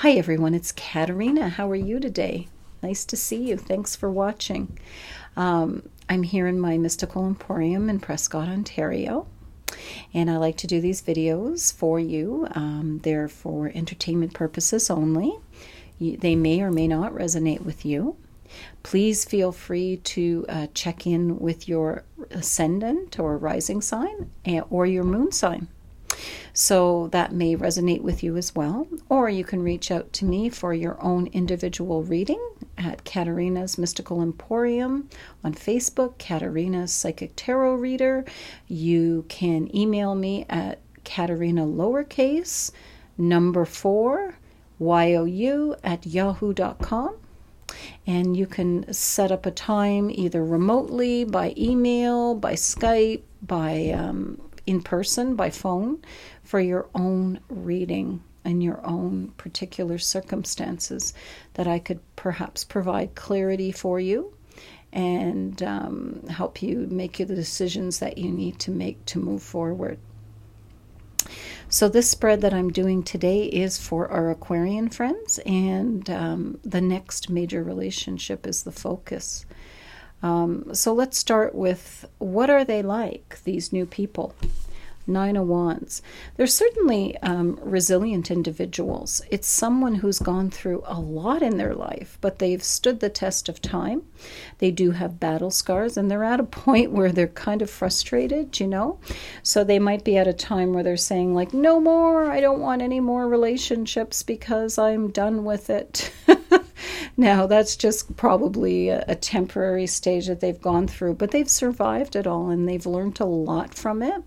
Hi everyone, it's Katerina. How are you today? Nice to see you. Thanks for watching. I'm here in my Mystical Emporium in Prescott, Ontario, and I like to do these videos for you. They're for entertainment purposes only. They may or may not resonate with you. Please feel free to check in with your ascendant or rising sign or your moon sign. So that may resonate with you as well. Or you can reach out to me for your own individual reading at Katerina's Mystical Emporium on Facebook, Katerina's Psychic Tarot Reader. You can email me at Katerina lowercase number 4 YOU@yahoo.com. And you can set up a time either remotely, by email, by Skype, by in person, by phone, for your own reading and your own particular circumstances, that I could perhaps provide clarity for you and help you make the decisions that you need to make to move forward. So this spread that I'm doing today is for our Aquarian friends, and the next major relationship is the focus. So let's start with, what are they like, these new people? 9 of Wands. They're certainly resilient individuals. It's someone who's gone through a lot in their life, but they've stood the test of time. They do have battle scars, and they're at a point where they're kind of frustrated, So they might be at a time where they're saying, like, no more, I don't want any more relationships because I'm done with it. Now, that's just probably a temporary stage that they've gone through, but they've survived it all, and they've learned a lot from it,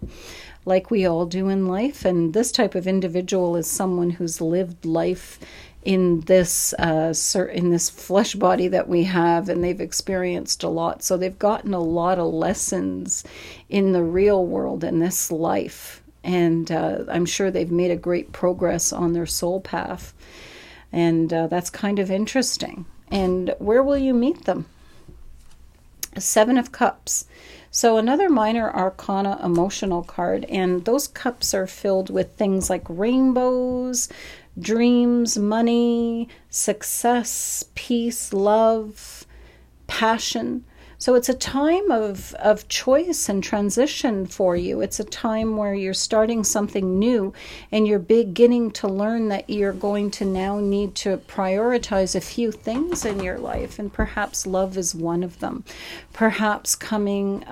like we all do in life. And this type of individual is someone who's lived life in this flesh body that we have, and they've experienced a lot. So they've gotten a lot of lessons in the real world in this life, and I'm sure they've made a great progress on their soul path. And that's kind of interesting. And where will you meet them? 7 of Cups. So another minor arcana emotional card. And those cups are filled with things like rainbows, dreams, money, success, peace, love, passion. So it's a time of choice and transition for you. It's a time where you're starting something new, and you're beginning to learn that you're going to now need to prioritize a few things in your life, and perhaps love is one of them. Perhaps coming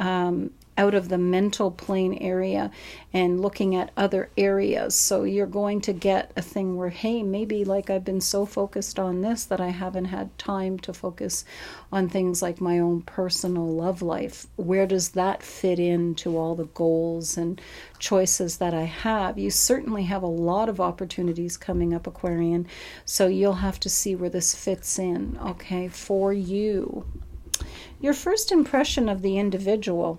out of the mental plane area and looking at other areas. So you're going to get a thing where, hey, maybe like I've been so focused on this that I haven't had time to focus on things like my own personal love life. Where does that fit into all the goals and choices that I have? You certainly have a lot of opportunities coming up, Aquarian, so you'll have to see where this fits in, okay, for you. Your first impression of the individual.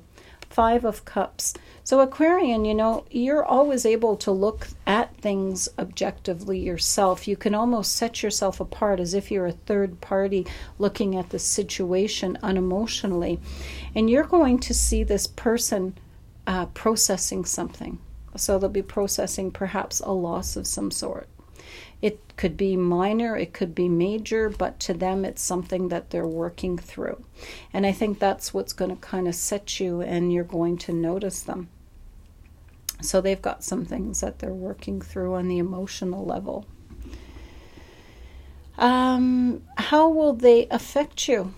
5 of Cups. So Aquarian, you're always able to look at things objectively yourself. You can almost set yourself apart as if you're a third party looking at the situation unemotionally. And you're going to see this person processing something. So they'll be processing perhaps a loss of some sort. It could be minor, it could be major, but to them it's something that they're working through. And I think that's what's going to kind of set you, and you're going to notice them. So they've got some things that they're working through on the emotional level. How will they affect you?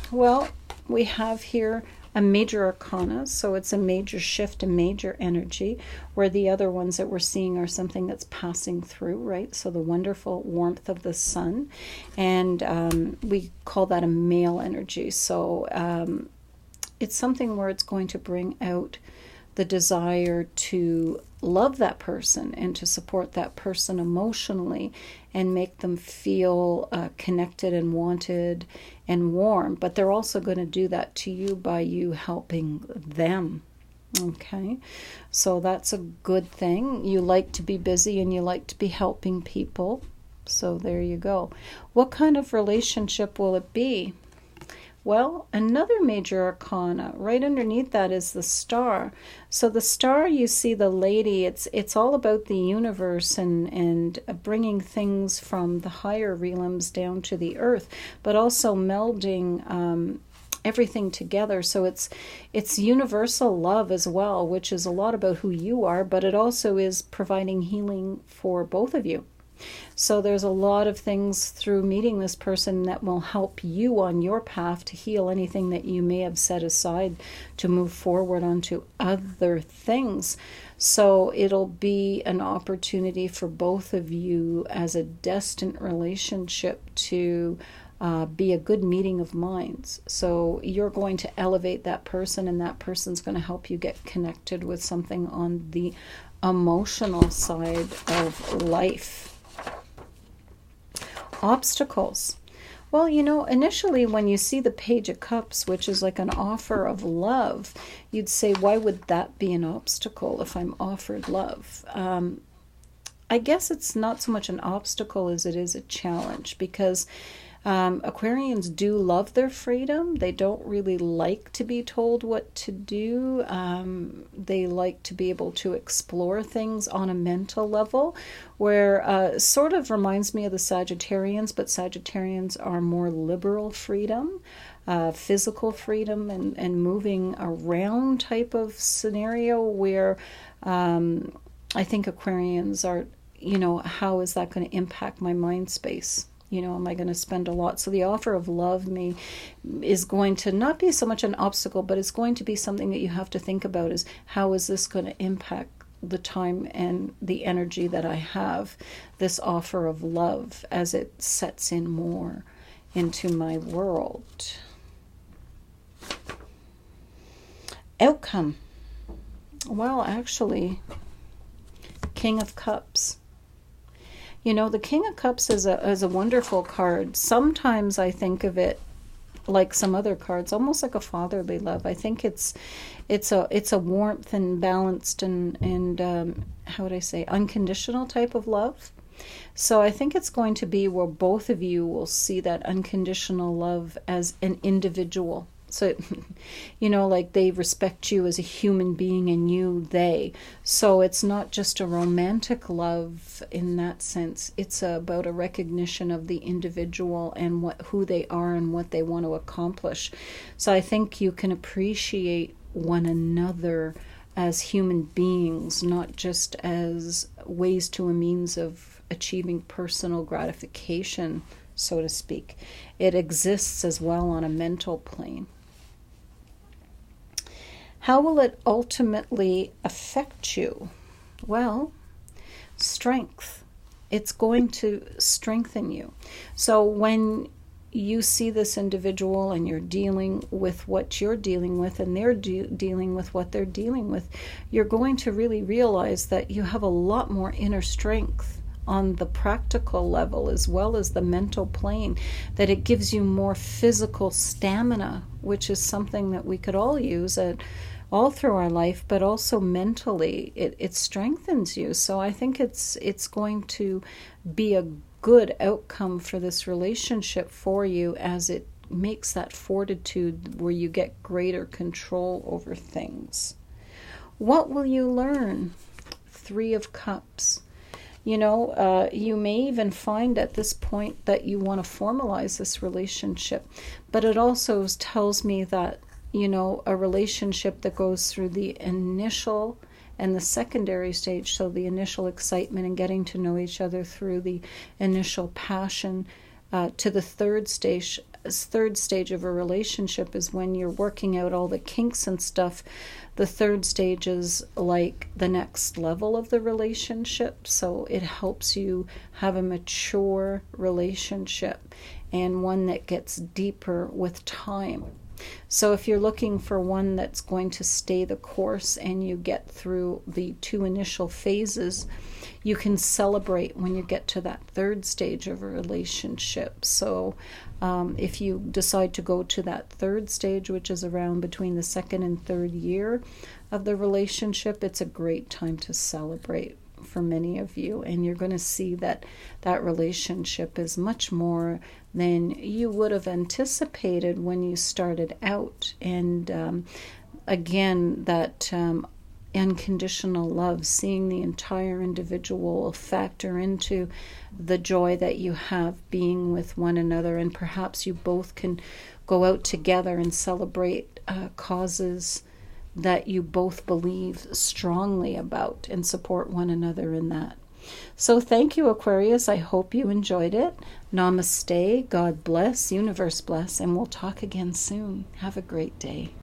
Well, we have here a major arcana, so it's a major shift, a major energy, where the other ones that we're seeing are something that's passing through, right? So the wonderful warmth of the sun, and we call that a male energy. So it's something where it's going to bring out the desire to love that person and to support that person emotionally and make them feel connected and wanted and warm. But they're also going to do that to you by you helping them. Okay, so that's a good thing. You like to be busy and you like to be helping people. So there you go. What kind of relationship will it be? Well, another major arcana right underneath that is the star. So the star, you see the lady, it's all about the universe and bringing things from the higher realms down to the earth, but also melding everything together. So it's universal love as well, which is a lot about who you are, but it also is providing healing for both of you. So there's a lot of things through meeting this person that will help you on your path to heal anything that you may have set aside to move forward onto other things. So it'll be an opportunity for both of you as a destined relationship to be a good meeting of minds. So you're going to elevate that person, and that person's going to help you get connected with something on the emotional side of life. Obstacles. Well, initially when you see the Page of Cups, which is like an offer of love, you'd say, why would that be an obstacle if I'm offered love? I guess it's not so much an obstacle as it is a challenge, because Aquarians do love their freedom. They don't really like to be told what to do. They like to be able to explore things on a mental level, where sort of reminds me of the Sagittarians, but Sagittarians are more liberal freedom, physical freedom, and moving around type of scenario, where I think Aquarians are, how is that going to impact my mind space? Am I going to spend a lot? So the offer of love is going to not be so much an obstacle, but it's going to be something that you have to think about, is how is this going to impact the time and the energy that I have, this offer of love, as it sets in more into my world. Outcome. Well, actually, King of Cups. The King of Cups is a wonderful card. Sometimes I think of it like some other cards, almost like a fatherly love. I think it's a warmth and balanced and how would I say, unconditional type of love. So I think it's going to be where both of you will see that unconditional love as an individual. So, like they respect you as a human being and you, they. So it's not just a romantic love in that sense. It's about a recognition of the individual and who they are and what they want to accomplish. So I think you can appreciate one another as human beings, not just as ways to a means of achieving personal gratification, so to speak. It exists as well on a mental plane. How will it ultimately affect you? Well, strength. It's going to strengthen you. So when you see this individual and you're dealing with what you're dealing with and they're dealing with what they're dealing with, you're going to really realize that you have a lot more inner strength on the practical level as well as the mental plane, that it gives you more physical stamina, which is something that we could all use all through our life, but also mentally it strengthens you. So I think it's going to be a good outcome for this relationship for you, as it makes that fortitude where you get greater control over things. What will you learn? 3 of Cups. You may even find at this point that you want to formalize this relationship, but it also tells me that a relationship that goes through the initial and the secondary stage, so the initial excitement and getting to know each other through the initial passion, to the third stage of a relationship is when you're working out all the kinks and stuff. The third stage is like the next level of the relationship, so it helps you have a mature relationship and one that gets deeper with time. So if you're looking for one that's going to stay the course and you get through the 2 initial phases, you can celebrate when you get to that third stage of a relationship. So if you decide to go to that third stage, which is around between the 2nd and 3rd year of the relationship, it's a great time to celebrate. for many of you, and you're going to see that that relationship is much more than you would have anticipated when you started out. And again, that unconditional love, seeing the entire individual, will factor into the joy that you have being with one another, and perhaps you both can go out together and celebrate causes that you both believe strongly about and support one another in that. So thank you, Aquarius. I hope you enjoyed it. Namaste. God bless. Universe bless. And we'll talk again soon. Have a great day.